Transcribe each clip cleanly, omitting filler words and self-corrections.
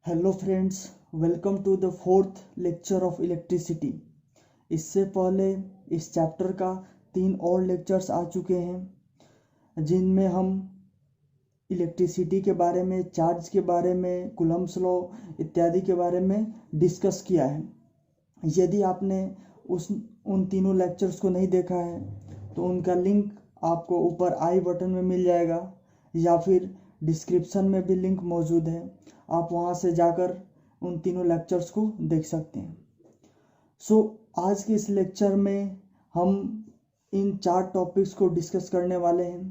Hello friends, welcome to the fourth lecture of electricity. इससे पहले इस चैप्टर का 3 और लेक्चर्स आ चुके हैं जिनमें हम इलेक्ट्रिसिटी के बारे में, चार्ज के बारे में, कूलम्ब्स लॉ इत्यादि के बारे में डिस्कस किया है। यदि आपने उन तीनों लेक्चर्स को नहीं देखा है तो उनका लिंक आपको ऊपर आई बटन में मिल जाएगा या फिर डिस्क्रिप्शन में भी लिंक मौजूद है। आप वहां से जाकर उन तीनों लेक्चर्स को देख सकते हैं। आज के इस लेक्चर में हम इन 4 टॉपिक्स को डिस्कस करने वाले हैं।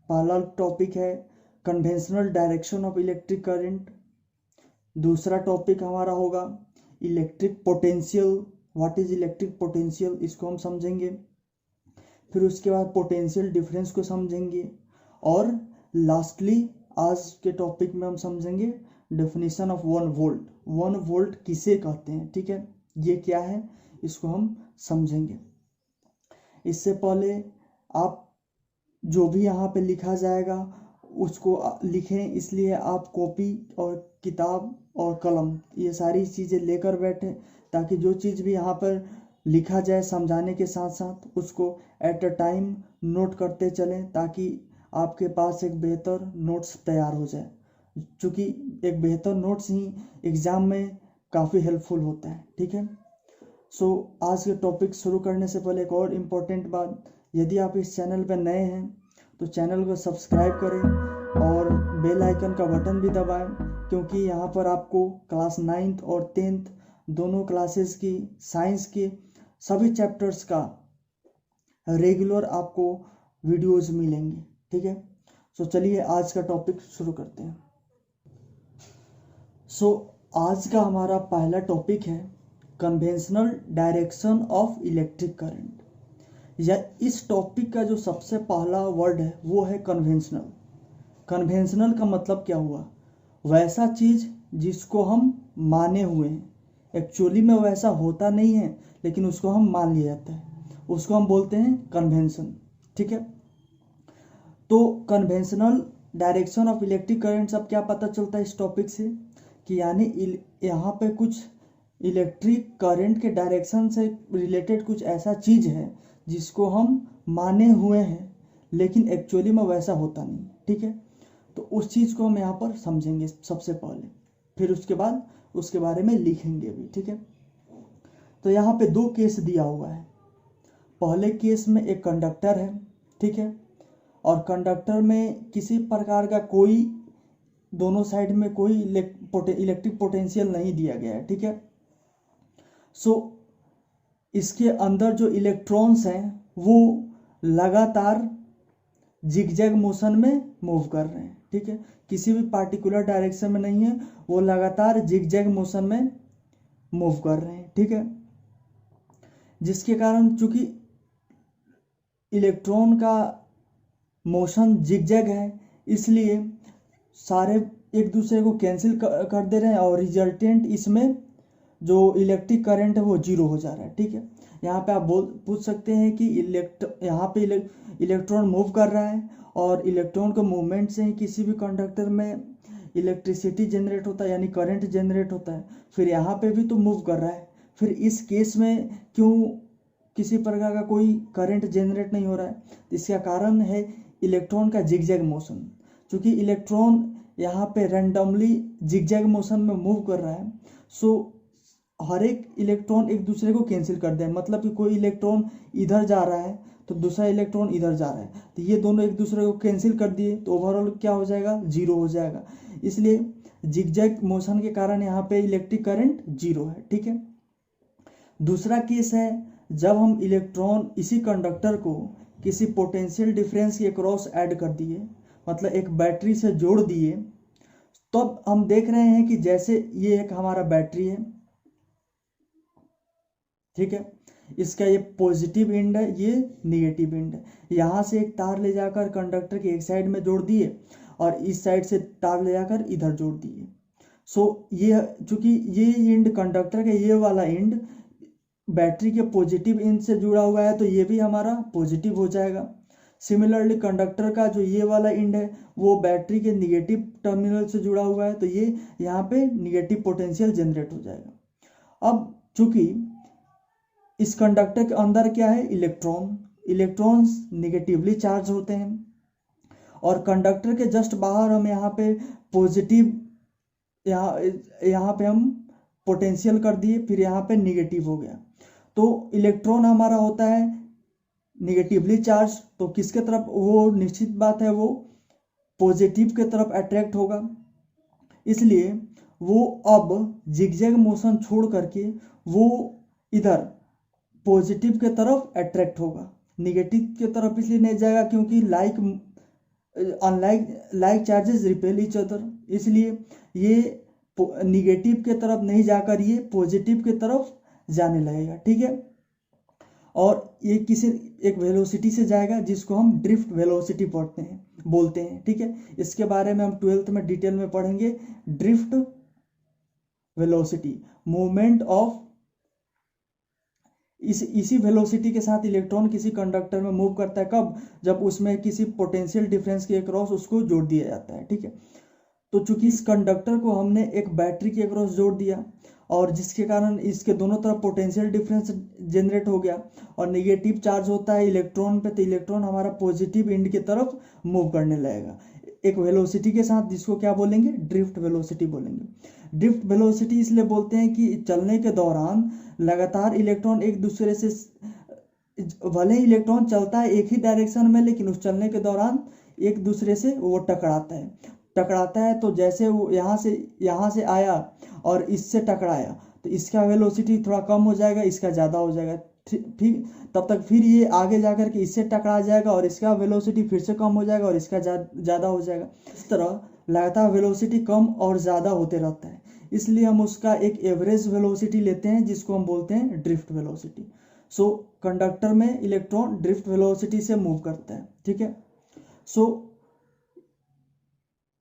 पहला टॉपिक है conventional direction of electric current. दूसरा टॉपिक हमारा होगा electric potential. What is electric potential, इसको हम समझेंगे। फिर उसके बाद पोटेंशियल डिफरेंस को समझेंगे और लास्टली आज के टॉपिक में हम समझेंगे डेफिनेशन ऑफ 1 वोल्ट। 1 वोल्ट किसे कहते हैं, ठीक है, ये क्या है इसको हम समझेंगे। इससे पहले आप जो भी यहाँ पे लिखा जाएगा उसको लिखें, इसलिए आप कॉपी और किताब और कलम ये सारी चीज़ें लेकर बैठें ताकि जो चीज़ भी यहाँ पर लिखा जाए समझाने के साथ साथ उसको एट अ टाइम नोट करते चलें ताकि आपके पास एक बेहतर नोट्स तैयार हो जाए, क्योंकि एक बेहतर नोट्स ही एग्ज़ाम में काफ़ी हेल्पफुल होता है। ठीक है, आज के टॉपिक शुरू करने से पहले एक और इम्पोर्टेंट बात, यदि आप इस चैनल पर नए हैं तो चैनल को सब्सक्राइब करें और बेल आइकन का बटन भी दबाएं, क्योंकि यहाँ पर आपको क्लास 9th और 10th दोनों क्लासेस की साइंस के सभी चैप्टर्स का रेगुलर आपको वीडियोस मिलेंगे। ठीक है, चलिए आज का टॉपिक शुरू करते हैं। आज का हमारा पहला टॉपिक है conventional direction of electric current. या इस टॉपिक का जो सबसे पहला वर्ड है वो है कन्वेंशनल। कन्वेंशनल का मतलब क्या हुआ, वैसा चीज़ जिसको हम माने हुए हैं। एक्चुअली में वैसा होता नहीं है लेकिन उसको हम मान लिया जाता है, उसको हम बोलते हैं कन्वेंशन। ठीक है, तो conventional direction of electric current अब क्या पता चलता है इस टॉपिक से कि यानी यहाँ पे कुछ इलेक्ट्रिक करंट के डायरेक्शन से रिलेटेड कुछ ऐसा चीज़ है जिसको हम माने हुए हैं लेकिन एक्चुअली में वैसा होता नहीं। ठीक है, तो उस चीज़ को हम यहाँ पर समझेंगे सबसे पहले, फिर उसके बाद उसके बारे में लिखेंगे भी। ठीक है, तो यहाँ पे 2 केस दिया हुआ है। पहले केस में एक कंडक्टर है, ठीक है, और कंडक्टर में किसी प्रकार का कोई दोनों साइड में कोई इलेक्ट्रिक पोटेंशियल नहीं दिया गया है। ठीक है, इसके अंदर जो इलेक्ट्रॉन्स हैं वो लगातार जिगजैग मोशन में मूव कर रहे हैं। ठीक है, किसी भी पार्टिकुलर डायरेक्शन में नहीं है, वो लगातार जिगजैग मोशन में मूव कर रहे हैं। ठीक है, जिसके कारण चूंकि इलेक्ट्रॉन का मोशन जिगजैग है इसलिए सारे एक दूसरे को कैंसिल कर दे रहे हैं और रिजल्टेंट इसमें जो इलेक्ट्रिक करंट है वो 0 हो जा रहा है। ठीक है, यहाँ पे आप पूछ सकते हैं कि यहाँ पे इलेक्ट्रॉन मूव कर रहा है और इलेक्ट्रॉन के मूवमेंट से ही किसी भी कंडक्टर में इलेक्ट्रिसिटी जनरेट होता है यानी करंट जनरेट होता है, फिर यहाँ पे भी तो मूव कर रहा है, फिर इस केस में क्यों किसी प्रकार का कोई करंट जनरेट नहीं हो रहा है? इसका कारण है इलेक्ट्रॉन का जिगजैग मोशन। क्योंकि इलेक्ट्रॉन यहाँ पे रैंडमली जिगजैग मोशन में मूव कर रहा है, हर एक इलेक्ट्रॉन एक दूसरे को कैंसिल कर दे, मतलब कि कोई इलेक्ट्रॉन इधर जा रहा है तो दूसरा इलेक्ट्रॉन इधर जा रहा है, तो ये दोनों एक दूसरे को कैंसिल कर दिए तो ओवरऑल क्या हो जाएगा, 0 हो जाएगा। इसलिए जिगजैग मोशन के कारण यहाँ पे इलेक्ट्रिक करंट 0 है। ठीक है, दूसरा केस है जब हम इलेक्ट्रॉन इसी कंडक्टर को किसी पोटेंशियल डिफरेंस के क्रॉस ऐड कर दिए, मतलब एक बैटरी से जोड़ दिए, तो अब हम देख रहे हैं कि जैसे ये एक हमारा बैटरी है, ठीक है, इसका ये पॉजिटिव एंड है, ये नेगेटिव एंड है। यहाँ से एक तार ले जाकर कंडक्टर के एक साइड में जोड़ दिए और इस साइड से तार ले जाकर इधर जोड़ दिए। ये चूंकि ये एंड कंडक्टर का ये वाला एंड बैटरी के पॉजिटिव एंड से जुड़ा हुआ है तो ये भी हमारा पॉजिटिव हो जाएगा। सिमिलरली कंडक्टर का जो ये वाला एंड है वो बैटरी के निगेटिव टर्मिनल से जुड़ा हुआ है, तो ये यहाँ पे निगेटिव पोटेंशियल जनरेट हो जाएगा। अब चूंकि इस कंडक्टर के अंदर क्या है, इलेक्ट्रॉन्स निगेटिवली चार्ज होते हैं, और कंडक्टर के जस्ट बाहर हम यहाँ पे पॉजिटिव, यहाँ पे हम पोटेंशियल कर दिए, फिर यहाँ पे निगेटिव हो गया। तो इलेक्ट्रॉन हमारा होता है निगेटिवली चार्ज, तो किसके तरफ, वो निश्चित बात है वो पॉजिटिव के तरफ अट्रैक्ट होगा। इसलिए वो अब जिगजैग मोशन छोड़ करके वो इधर पॉजिटिव के तरफ अट्रैक्ट होगा, निगेटिव के तरफ इसलिए नहीं जाएगा क्योंकि like charges repel each other, इसलिए ये निगेटिव के तरफ नहीं जाकर ये पॉजिटिव के तरफ जाने लगेगा, ठीक है। और ये किसी एक वेलोसिटी से जाएगा जिसको हम ड्रिफ्ट वेलोसिटी बोलते हैं, ठीक है। इसके बारे में हम 12th में डिटेल में पढ़ेंगे। ड्रिफ्ट वेलोसिटी, मूवमेंट ऑफ, इसी वेलोसिटी के साथ इलेक्ट्रॉन किसी कंडक्टर में मूव करता है, कब, जब उसमें किसी पोटेंशियल डिफरेंस के अक्रॉस उसको जोड़ दिया जाता है, ठीक है। तो चूंकि इस कंडक्टर को हमने एक बैटरी के अक्रॉस जोड़ दिया और जिसके कारण इसके दोनों तरफ पोटेंशियल डिफरेंस जनरेट हो गया और निगेटिव चार्ज होता है इलेक्ट्रॉन पे, तो इलेक्ट्रॉन हमारा पॉजिटिव एंड की तरफ मूव करने लगेगा एक वेलोसिटी के साथ, जिसको क्या बोलेंगे, ड्रिफ्ट वेलोसिटी बोलेंगे। ड्रिफ्ट वेलोसिटी इसलिए बोलते हैं कि चलने के दौरान लगातार इलेक्ट्रॉन एक दूसरे से, भले ही इलेक्ट्रॉन चलता है एक ही डायरेक्शन में, लेकिन उस चलने के दौरान एक दूसरे से वो टकराता है। तो जैसे वो यहाँ से आया और इससे टकराया, तो इसका वेलोसिटी थोड़ा कम हो जाएगा, इसका ज़्यादा हो जाएगा, ठीक। तब तक फिर ये आगे जाकर के इससे टकरा जाएगा और इसका वेलोसिटी फिर से कम हो जाएगा और इसका ज़्यादा हो जाएगा। इस तरह लगातार वेलोसिटी कम और ज़्यादा होते रहता है, इसलिए हम उसका एक एवरेज वेलोसिटी लेते हैं जिसको हम बोलते हैं ड्रिफ्ट वेलोसिटी। सो कंडक्टर में इलेक्ट्रॉन ड्रिफ्ट वेलोसिटी से मूव करता है, ठीक है। सो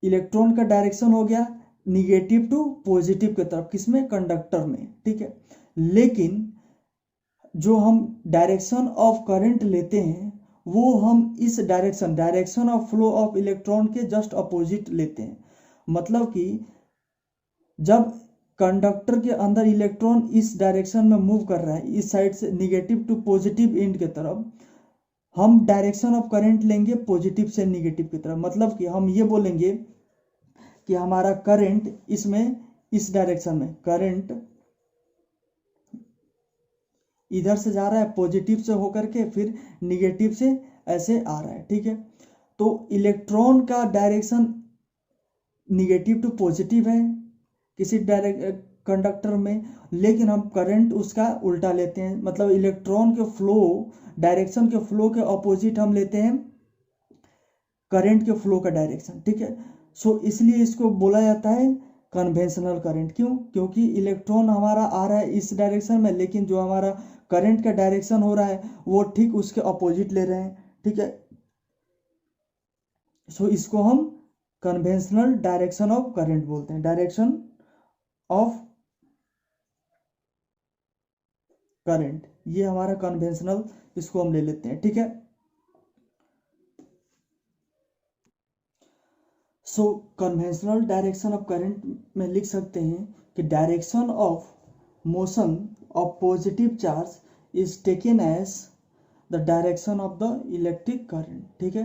इलेक्ट्रॉन का डायरेक्शन हो गया निगेटिव टू पॉजिटिव की तरफ, किसमें, कंडक्टर में, ठीक है। लेकिन जो हम डायरेक्शन ऑफ करंट लेते हैं वो हम इस direction of flow of electron के जस्ट अपोजिट लेते हैं। मतलब कि जब कंडक्टर के अंदर इलेक्ट्रॉन इस डायरेक्शन में मूव कर रहा है, इस साइड से निगेटिव टू पॉजिटिव एंड की तरफ, हम डायरेक्शन ऑफ करंट लेंगे पॉजिटिव से निगेटिव की तरफ। मतलब कि हम ये बोलेंगे कि हमारा करंट इसमें, इस डायरेक्शन में करंट इधर से जा रहा है पॉजिटिव से होकर के, फिर निगेटिव से ऐसे आ रहा है, ठीक है। तो इलेक्ट्रॉन का डायरेक्शन निगेटिव टू पॉजिटिव है किसी कंडक्टर में, लेकिन हम करंट उसका उल्टा लेते हैं। मतलब इलेक्ट्रॉन के फ्लो, डायरेक्शन के फ्लो के ऑपोजिट हम लेते हैं करंट के फ्लो का डायरेक्शन, ठीक है। सो इसलिए इसको बोला जाता है कन्वेंशनल करंट। क्यों? क्योंकि इलेक्ट्रॉन हमारा आ रहा है इस डायरेक्शन में, लेकिन जो हमारा करंट का डायरेक्शन हो रहा है वो ठीक उसके अपोजिट ले रहे हैं, ठीक है। सो इसको हम कन्वेंशनल डायरेक्शन ऑफ करंट बोलते हैं, डायरेक्शन ऑफ करंट, ये हमारा कन्वेंशनल, इसको हम ले लेते हैं, ठीक है। So conventional direction of current में लिख सकते हैं कि direction of motion of positive charge is taken as the direction of the electric current, ठीक है।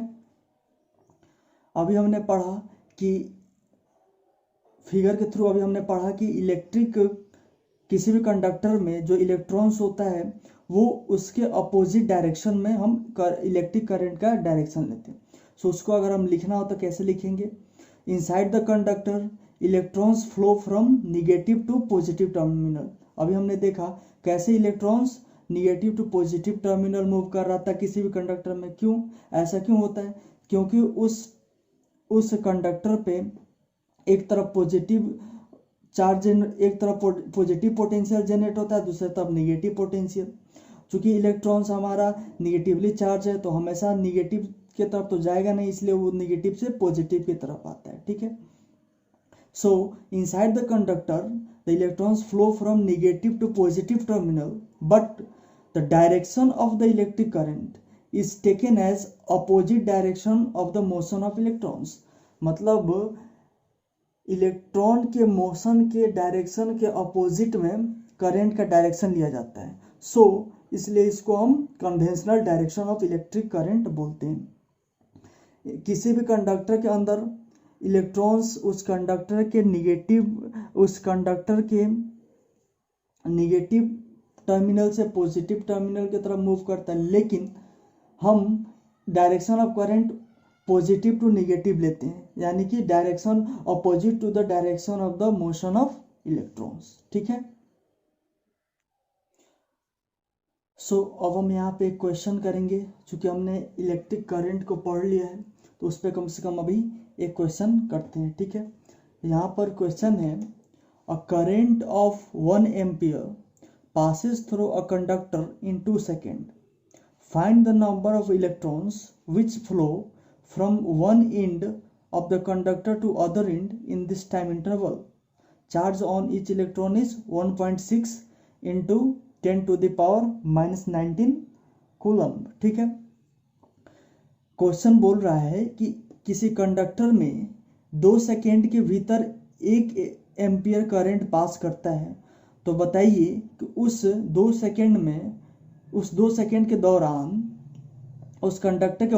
अभी हमने पढ़ा कि फिगर के थ्रू अभी हमने पढ़ा कि इलेक्ट्रिक, किसी भी कंडक्टर में जो इलेक्ट्रॉन्स होता है वो उसके अपोजिट डायरेक्शन में हम इलेक्ट्रिक करंट का डायरेक्शन लेते हैं। सो उसको अगर हम लिखना हो तो कैसे लिखेंगे? Inside the conductor electrons flow from negative to positive terminal. अभी हमने देखा कैसे electrons negative to positive terminal move कर रहा था किसी भी कंडक्टर में। क्यों ऐसा क्यों होता है? क्योंकि उस कंडक्टर पे एक तरफ पॉजिटिव चार्ज, एक तरफ पॉजिटिव पोटेंशियल जनरेट होता है, दूसरी तरफ निगेटिव पोटेंशियल। चूंकि इलेक्ट्रॉन्स हमारा निगेटिवली चार्ज है तो हमेशा निगेटिव की तरफ तो जाएगा नहीं, इसलिए वो निगेटिव से पॉजिटिव की तरफ आता है, ठीक है। So inside the conductor the electrons flow from negative to positive terminal, but the direction of the electric current is taken as opposite direction of the motion of electrons. मतलब electron के motion के direction के opposite में current का direction लिया जाता है। So इसलिए इसको हम conventional direction of electric current बोलते हैं। किसी भी कंडक्टर के अंदर इलेक्ट्रॉन्स उस कंडक्टर के निगेटिव टर्मिनल से पॉजिटिव टर्मिनल की तरफ मूव करता है, लेकिन हम direction of current positive to negative लेते हैं, यानी कि direction opposite to the direction of the motion of electrons. ठीक है। सो अब हम यहाँ पे एक क्वेश्चन करेंगे। चूंकि हमने इलेक्ट्रिक करंट को पढ़ लिया है तो उस पर कम से कम अभी एक क्वेश्चन करते हैं। ठीक है। यहाँ पर क्वेश्चन है, a current of 1 ampere passes through a conductor in 2 seconds. Find the number of electrons which flow from one end of the conductor to other end in this time interval. Charge on each electron is 1.6 into 10 to the power minus 19 coulomb. ठीक है। Question बोल रहा है कि किसी conductor में 2 second के भीतर 1 एम्पियर करंट पास करता है, तो बताइए कि उस 2 सेकेंड के दौरान उस कंडक्टर के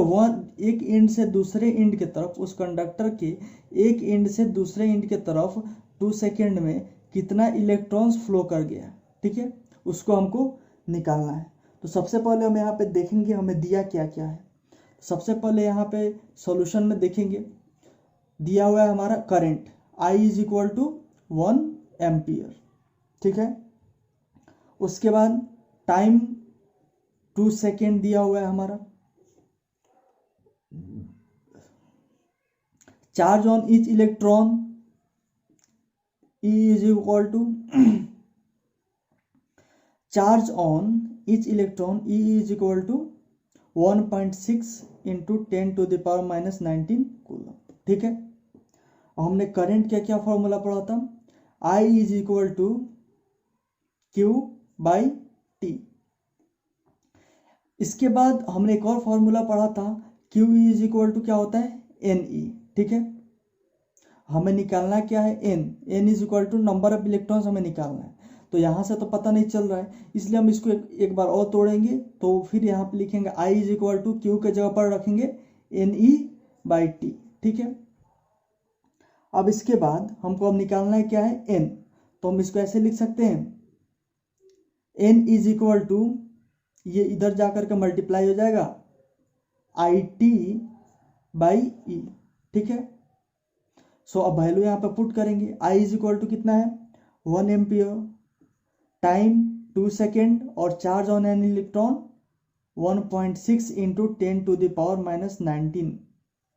एक एंड से दूसरे एंड की तरफ, उस कंडक्टर के एक एंड से दूसरे एंड की तरफ 2 सेकेंड में कितना इलेक्ट्रॉन्स फ्लो कर गया। ठीक है, उसको हमको निकालना है। तो सबसे पहले हम यहाँ पे देखेंगे हमें दिया क्या क्या है। सबसे पहले यहाँ पे सॉल्यूशन में देखेंगे, दिया हुआ है हमारा current I is equal to 1 ampere. ठीक है। उसके बाद टाइम 2 सेकेंड दिया हुआ है हमारा। Charge on each electron E is equal to charge on each electron E is equal to 1.6 into 10 to the power minus 19 coulomb. ठीक है। हमने करंट क्या क्या फॉर्मूला पढ़ा था, I is equal to Q by T। इसके बाद हमने एक और फॉर्मूला पढ़ा था, Q इज इक्वल टू क्या होता है NE। ठीक है। हमें निकालना क्या है N is equal to number of electrons हमें निकालना है। तो यहाँ से तो पता नहीं चल रहा है, इसलिए हम इसको एक बार और तोड़ेंगे। तो फिर यहाँ पे लिखेंगे I is equal to Q के जगह पर रखेंगे NE बाई T। ठीक है। अब इसके बाद हमको अब निकालना है क्या है N, तो हम इसको ऐसे लिख सकते हैं N इज इक्वल टू, ये इधर जाकर के मल्टीप्लाई हो जाएगा IT बाई E। ठीक है। सो अब वैल्यू यहाँ पे पुट करेंगे। I इज इक्वल टू कितना है 1 एम्पियर, टाइम 2 सेकेंड और charge on an electron 1.6 into 10 to the power minus 19।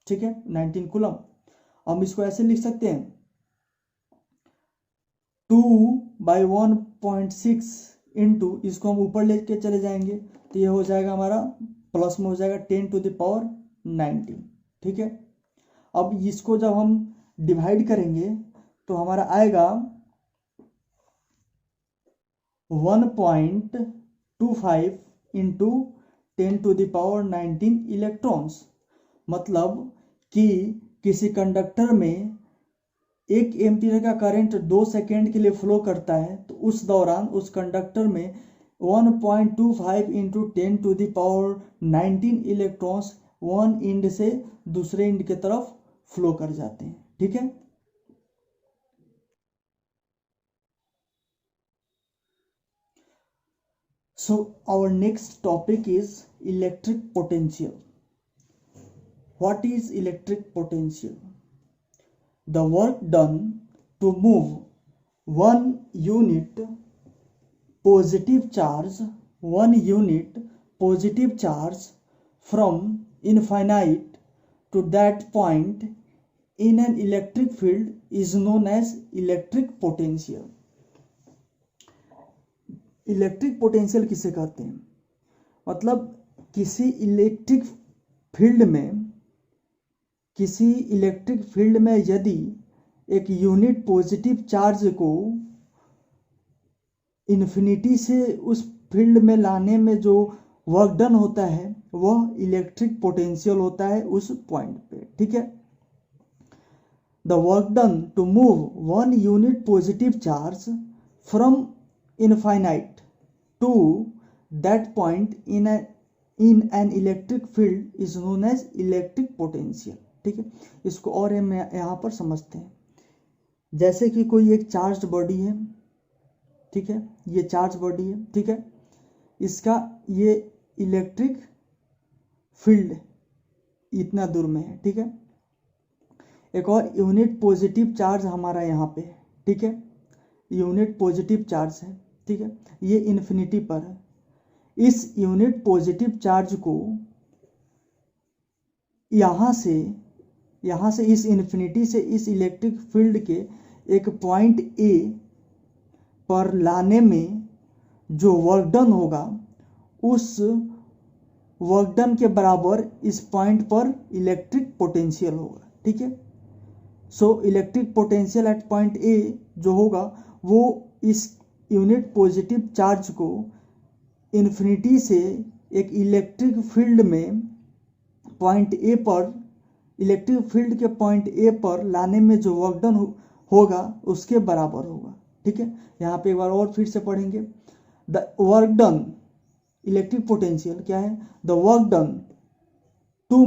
ठीक है, 19 कूलम। हम इसको ऐसे लिख सकते हैं 2 बाई 1.6 इंटू, इसको हम ऊपर लेके चले जाएंगे तो ये हो जाएगा हमारा प्लस में हो जाएगा 10 टू द पावर 19। ठीक है। अब इसको जब हम डिवाइड करेंगे तो हमारा आएगा 1.25 into 10 to the power 19 electrons. मतलब कि किसी कंडक्टर में 1 एम्पियर का करंट 2 सेकेंड के लिए फ्लो करता है, तो उस दौरान उस कंडक्टर में 1.25 into 10 to the power 19 electrons one end से दूसरे एंड की तरफ फ्लो कर जाते हैं। ठीक है। So our next topic is electric potential. What is electric potential? The work done to move one unit positive charge from infinite to that point in an electric field is known as electric potential. Electric potential किसे कहते हैं? मतलब किसी electric field में यदि एक unit positive charge को infinity से उस फील्ड में लाने में जो वर्क डन होता है वह इलेक्ट्रिक पोटेंशियल होता है उस पॉइंट पे, ठीक है। The work done to move 1 unit positive charge from infinite to that point in an electric field is known as electric potential, ठीक है। इसको और हम यहाँ पर समझते हैं। जैसे कि कोई एक चार्ज बॉडी है, ठीक है, ये चार्ज बॉडी है, ठीक है, इसका ये इलेक्ट्रिक फील्ड इतना दूर में है, ठीक है। एक और यूनिट पॉजिटिव चार्ज हमारा यहाँ पे है, ठीक है, यूनिट पॉजिटिव चार्ज है, ठीक है, ये इन्फिनिटी पर है। इस यूनिट पॉजिटिव चार्ज को यहाँ से इस इन्फिनिटी से इस इलेक्ट्रिक फील्ड के एक पॉइंट ए पर लाने में जो वर्क डन होगा उस वर्क डन के बराबर इस पॉइंट पर इलेक्ट्रिक पोटेंशियल होगा, ठीक है। So electric potential at point A जो होगा वो इस यूनिट पॉजिटिव चार्ज को इन्फिनिटी से एक इलेक्ट्रिक फील्ड में पॉइंट ए पर, इलेक्ट्रिक फील्ड के पॉइंट ए पर लाने में जो वर्क डन होगा उसके बराबर होगा, ठीक है। यहाँ पे एक बार और फिर से पढ़ेंगे। The work done, electric potential क्या है? The work done to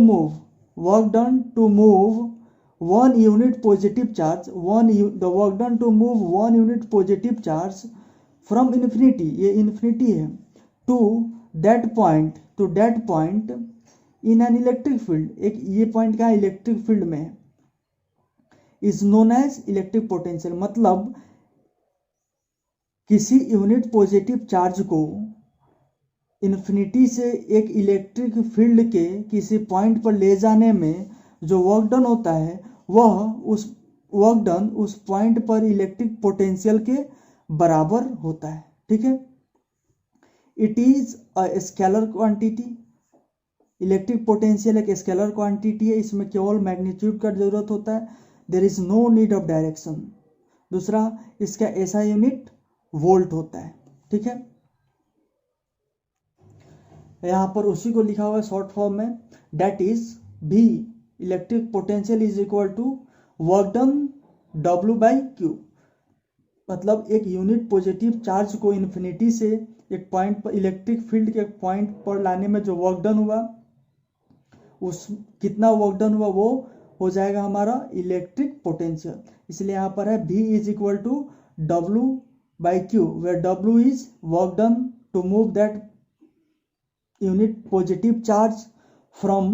move 1 unit positive charge, the work done to move 1 unit positive charge from infinity, ये इन्फिनिटी है, to that point in an electric field, एक ये point क्या है? Electric field में है, is known as electric potential. मतलब किसी यूनिट पॉजिटिव चार्ज को इन्फिनिटी से एक इलेक्ट्रिक फील्ड के किसी पॉइंट पर ले जाने में जो वर्क डन होता है वह उस वर्क डन उस पॉइंट पर इलेक्ट्रिक पोटेंशियल के बराबर होता है, ठीक है। It is a scalar quantity, electric potential एक स्केलर क्वांटिटी है, इसमें केवल मैग्नीट्यूड का जरूरत होता है, there is no need of direction. दूसरा, इसका ऐसा यूनिट वोल्ट होता है, ठीक है। यहाँ पर उसी को लिखा हुआ है शॉर्ट फॉर्म में, that is V electric potential is equal to work done W/Q। मतलब एक यूनिट पॉजिटिव चार्ज को इन्फिनिटी से एक पॉइंट पर, इलेक्ट्रिक फील्ड के पॉइंट पर लाने में जो वर्क डन हुआ, उस कितना वर्क डन हुआ वो हो जाएगा हमारा इलेक्ट्रिक पोटेंशियल। इसलिए यहाँ पर है V is equal to W/Q, where W is work done to move that unit positive charge from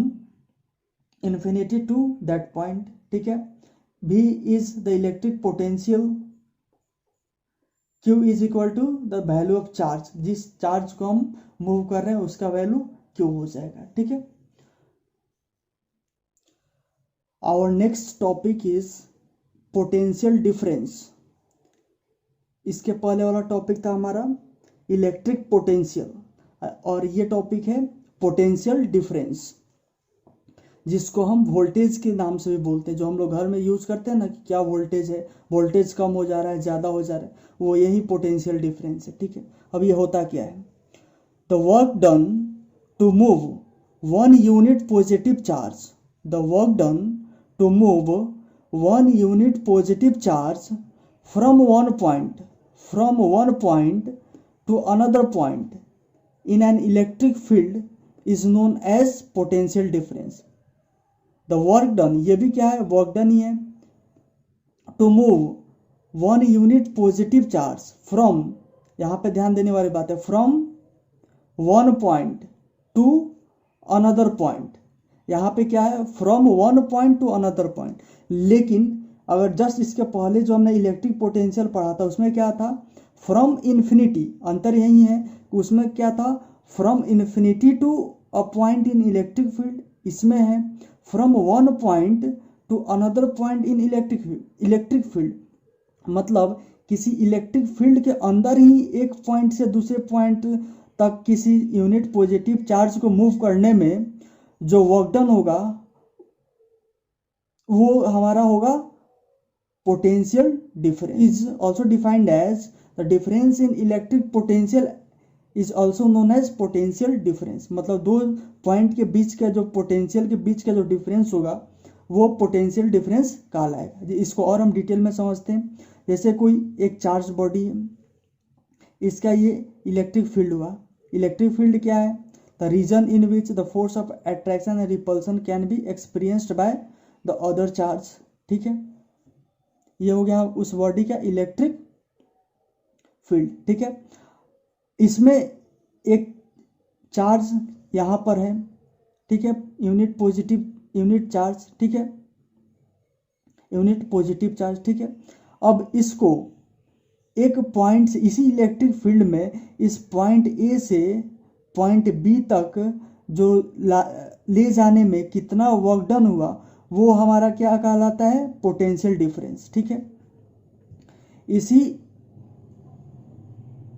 infinity to that point, ठीक है। V is the electric potential, Q is equal to the value of charge, जिस charge को हम move कर रहे हैं उसका value Q हो जाएगा, ठीक है। Our next topic is potential difference. इसके पहले वाला टॉपिक था हमारा इलेक्ट्रिक पोटेंशियल, और ये टॉपिक है पोटेंशियल डिफरेंस, जिसको हम वोल्टेज के नाम से भी बोलते हैं। जो हम लोग घर में यूज करते हैं ना कि क्या वोल्टेज है, वोल्टेज कम हो जा रहा है, ज़्यादा हो जा रहा है, वो यही पोटेंशियल डिफरेंस है, ठीक है। अब ये होता क्या है? The work done to move 1 unit positive charge, the work done to move 1 unit positive charge from one point to another point in an electric field is known as potential difference. The work done, ये भी क्या है? Work done ही है। to move 1 unit positive charge from, यहाँ पे ध्यान देने वाली बात है, from one point to another point। यहाँ पे क्या है? from one point to another point। लेकिन अगर जस्ट इसके पहले जो हमने इलेक्ट्रिक पोटेंशियल पढ़ा था उसमें क्या था? From infinity. अंतर यही है कि उसमें क्या था? From infinity to a point in electric field, इसमें है from one point to another point in electric field. मतलब किसी इलेक्ट्रिक फील्ड के अंदर ही एक पॉइंट से दूसरे पॉइंट तक किसी यूनिट पॉजिटिव चार्ज को मूव करने में जो वर्क डन होगा वो हमारा होगा potential difference. Is also defined as the difference in electric potential is also known as potential difference. मतलब दो पॉइंट के बीच का जो पोटेंशियल के बीच का जो डिफरेंस होगा वो पोटेंशियल डिफरेंस कहलाएगा। इसको और हम डिटेल में समझते हैं। जैसे कोई एक चार्ज बॉडी है, इसका ये इलेक्ट्रिक फील्ड हुआ। इलेक्ट्रिक फील्ड क्या है? The region in which the force of attraction and repulsion can be experienced by the other charge. ठीक है, ये हो गया उस बॉडी का इलेक्ट्रिक फील्ड। ठीक है, इसमें एक चार्ज यहाँ पर है, ठीक है, यूनिट पॉजिटिव यूनिट चार्ज, ठीक है, यूनिट पॉजिटिव चार्ज। ठीक है, अब इसको एक पॉइंट से, इसी इलेक्ट्रिक फील्ड में इस पॉइंट ए से पॉइंट बी तक जो ले जाने में कितना वर्क डन हुआ वो हमारा क्या कहलाता है? Potential difference. ठीक है, इसी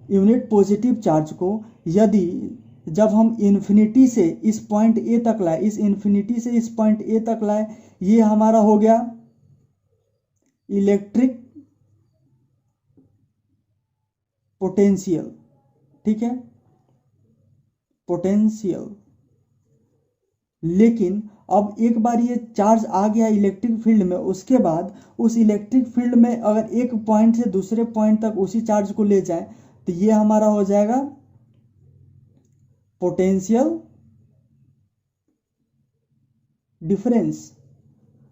यूनिट पॉजिटिव चार्ज को यदि जब हम इन्फिनिटी से इस पॉइंट ए तक लाए, इस इन्फिनिटी से इस पॉइंट ए तक लाए, ये हमारा हो गया इलेक्ट्रिक पोटेंशियल। ठीक है, पोटेंशियल। लेकिन अब एक बार ये चार्ज आ गया इलेक्ट्रिक फील्ड में, उसके बाद उस इलेक्ट्रिक फील्ड में अगर एक पॉइंट से दूसरे पॉइंट तक उसी चार्ज को ले जाए तो ये हमारा हो जाएगा पोटेंशियल डिफरेंस।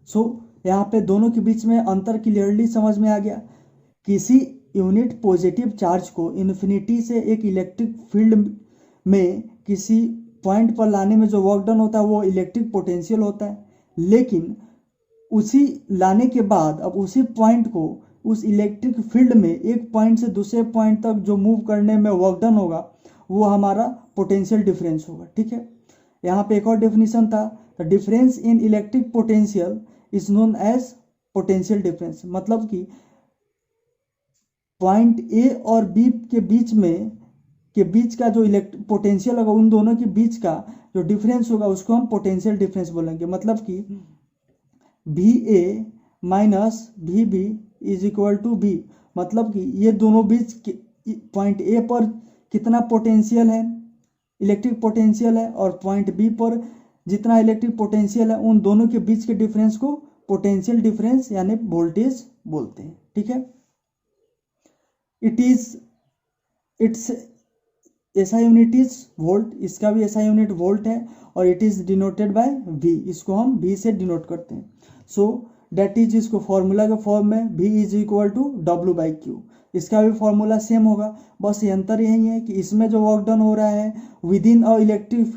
सो यहां पे दोनों के बीच में अंतर क्लियरली समझ में आ गया। किसी यूनिट पॉजिटिव चार्ज को इन्फिनिटी से एक इलेक्ट्रिक फील्ड में किसी पॉइंट पर लाने में जो वर्क डन होता है वो इलेक्ट्रिक पोटेंशियल होता है। लेकिन उसी लाने के बाद अब उसी पॉइंट को उस इलेक्ट्रिक फील्ड में एक पॉइंट से दूसरे पॉइंट तक जो मूव करने में वर्क डन होगा वो हमारा पोटेंशियल डिफरेंस होगा। ठीक है, यहाँ पे एक और डेफिनेशन था, the difference in electric potential is known as potential difference. मतलब कि पॉइंट ए और बी के बीच का जो पोटेंशियल होगा, उन दोनों के बीच का जो डिफरेंस होगा उसको हम पोटेंशियल डिफरेंस बोलेंगे। मतलब कि V A minus V B is equal to B. मतलब कि ये दोनों बीच पॉइंट ए पर कितना पोटेंशियल है, इलेक्ट्रिक पोटेंशियल है, और पॉइंट बी पर जितना इलेक्ट्रिक पोटेंशियल है, उन दोनों के बीच के डिफरेंस को पोटेंशियल डिफरेंस यानी वोल्टेज बोलते हैं। ठीक है, its SI unit is volt, इसका भी एसआई यूनिट वोल्ट है, और it is denoted by V, इसको हम वी से डिनोट करते हैं। सो डेट इज, इसको फॉर्मूला के फॉर्म में V is equal to W by Q, इसका भी फॉर्मूला सेम होगा। बस ये अंतर यही है कि इसमें जो वर्क डन हो रहा है विदिन अ इलेक्ट्रिक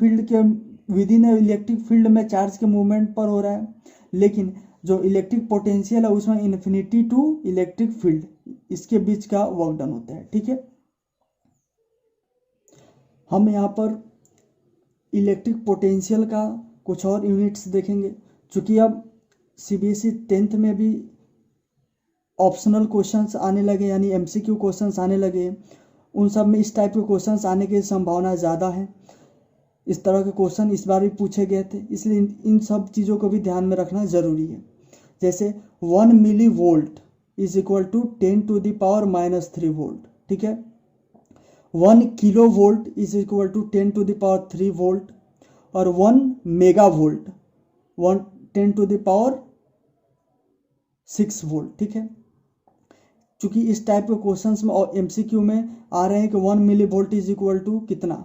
फील्ड में चार्ज के मूवमेंट पर हो रहा है, लेकिन जो इलेक्ट्रिक पोटेंशियल है उसमें इन्फिनिटी टू इलेक्ट्रिक फील्ड, इसके बीच का वर्क डन होता है। ठीक है, हम यहाँ पर इलेक्ट्रिक पोटेंशियल का कुछ और यूनिट्स देखेंगे। चूँकि अब सीबीएसई 10th में भी ऑप्शनल क्वेश्चंस आने लगे, यानी एमसीक्यू क्वेश्चंस आने लगे, उन सब में इस टाइप के क्वेश्चंस आने की संभावना ज़्यादा है। इस तरह के क्वेश्चन इस बार भी पूछे गए थे, इसलिए इन सब चीज़ों को भी ध्यान में रखना ज़रूरी है। जैसे 1 milli volt is equal to 10⁻³ volt. ठीक है, 1 kilo volt is equal to 10⁻³ volt, और 1 मेगा वोल्ट 10⁻6 वोल्ट। ठीक है, चूंकि इस टाइप के क्वेश्चंस में और एमसीक्यू में आ रहे हैं कि 1 milli volt is equal to कितना।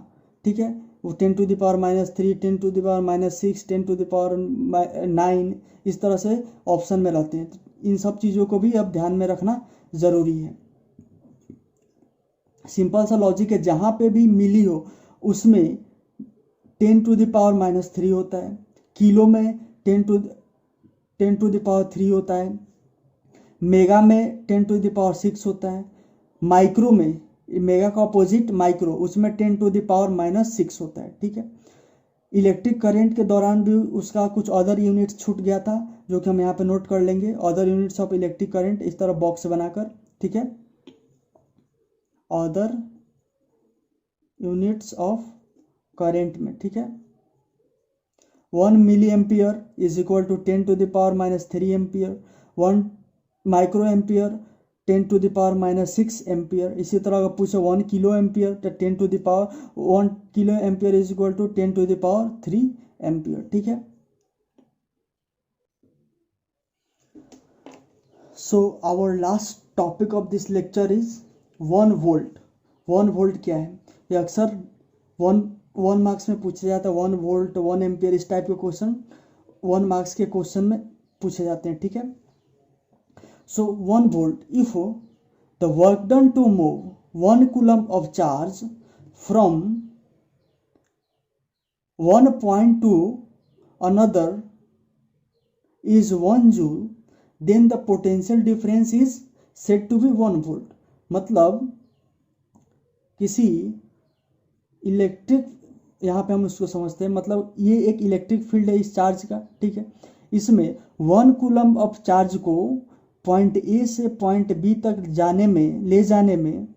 ठीक है, वो 10⁻³ 10⁻6 10⁻9 इस तरह से ऑप्शन में रहते हैं। इन सब चीज़ों को भी अब ध्यान में रखना ज़रूरी है। सिंपल सा लॉजिक है, जहाँ पे भी मिली हो उसमें 10⁻³ होता है, किलो में 10⁻³ होता है, मेगा में 10⁻6 होता है, माइक्रो में, मेगा का अपोजिट माइक्रो, उसमें 10⁻6 होता है। ठीक है, इलेक्ट्रिक करंट के दौरान भी उसका कुछ अदर यूनिट्स छूट गया था, जो कि हम यहाँ पे नोट कर लेंगे, other units of electric current, इस तरह बॉक्स बनाकर। ठीक है, अदर यूनिट्स ऑफ करंट में। ठीक है, 1 milli ampere is equal to 10⁻³ ampere, 1 micro ampere 10⁻⁻6 ampere. इसी तरह अगर पूछे 1 किलो एम्पियर तो 1 kilo ampere is equal to 10⁻3 ampere. ठीक है। So our last topic of this lecture is 1 volt. 1 volt क्या है? ये अक्सर वन मार्क्स में पूछा जाता है। 1 वोल्ट 1 एम्पियर इस टाइप के क्वेश्चन 1 मार्क्स के क्वेश्चन में पूछे जाते हैं। ठीक है। सो 1 volt, if the work done to move 1 coulomb of charge from one point to another is 1 joule, then the potential difference is said to be 1 volt। मतलब किसी इलेक्ट्रिक, यहाँ पे हम उसको समझते हैं, मतलब ये एक इलेक्ट्रिक फील्ड है इस चार्ज का। ठीक है। इसमें 1 कूलम्ब ऑफ चार्ज को पॉइंट ए से पॉइंट बी तक ले जाने में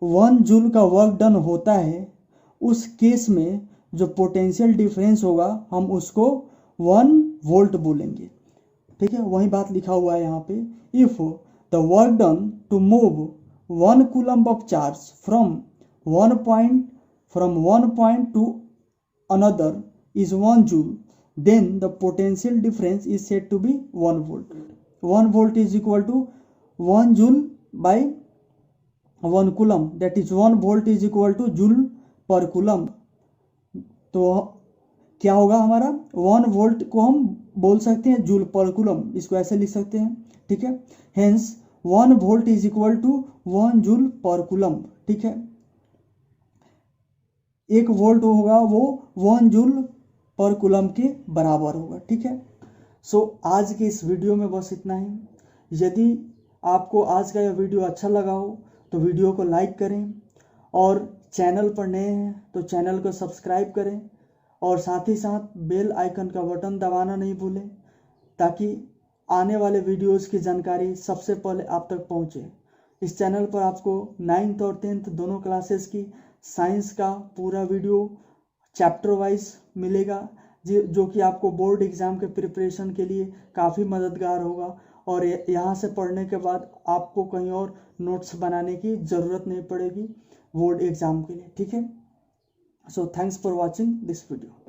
1 जूल का वर्क डन होता है। उस केस में जो पोटेंशियल डिफरेंस होगा हम उसको 1 वोल्ट बोलेंगे। ठीक है। वही बात लिखा हुआ है यहाँ पे, if the work done to move 1 coulomb of charge from one point to another is 1 joule, then the potential difference is said to be 1 volt। 1 volt is equal to 1 joule by 1 coulomb, that is 1 volt is equal to joule per coulomb। तो क्या होगा हमारा 1 volt को हम बोल सकते हैं joule per coulomb, इसको ऐसे लिख सकते हैं। ठीक है। Hence 1 volt is equal to 1 joule per coulomb. ठीक है। 1 वोल्ट होगा वो 1 जूल पर कूलम्ब के बराबर होगा। ठीक है। सो आज के इस वीडियो में बस इतना ही। यदि आपको आज का यह वीडियो अच्छा लगा हो तो वीडियो को लाइक करें, और चैनल पर नए हैं तो चैनल को सब्सक्राइब करें, और साथ ही साथ बेल आइकन का बटन दबाना नहीं भूलें, ताकि आने वाले वीडियोस की जानकारी सबसे पहले आप तक पहुंचे। इस चैनल पर आपको 9th और 10th दोनों क्लासेस की साइंस का पूरा वीडियो चैप्टर वाइज मिलेगा, जो कि आपको बोर्ड एग्ज़ाम के प्रिपरेशन के लिए काफ़ी मददगार होगा। और यहाँ से पढ़ने के बाद आपको कहीं और नोट्स बनाने की ज़रूरत नहीं पड़ेगी बोर्ड एग्ज़ाम के लिए। ठीक है। So thanks for watching this video.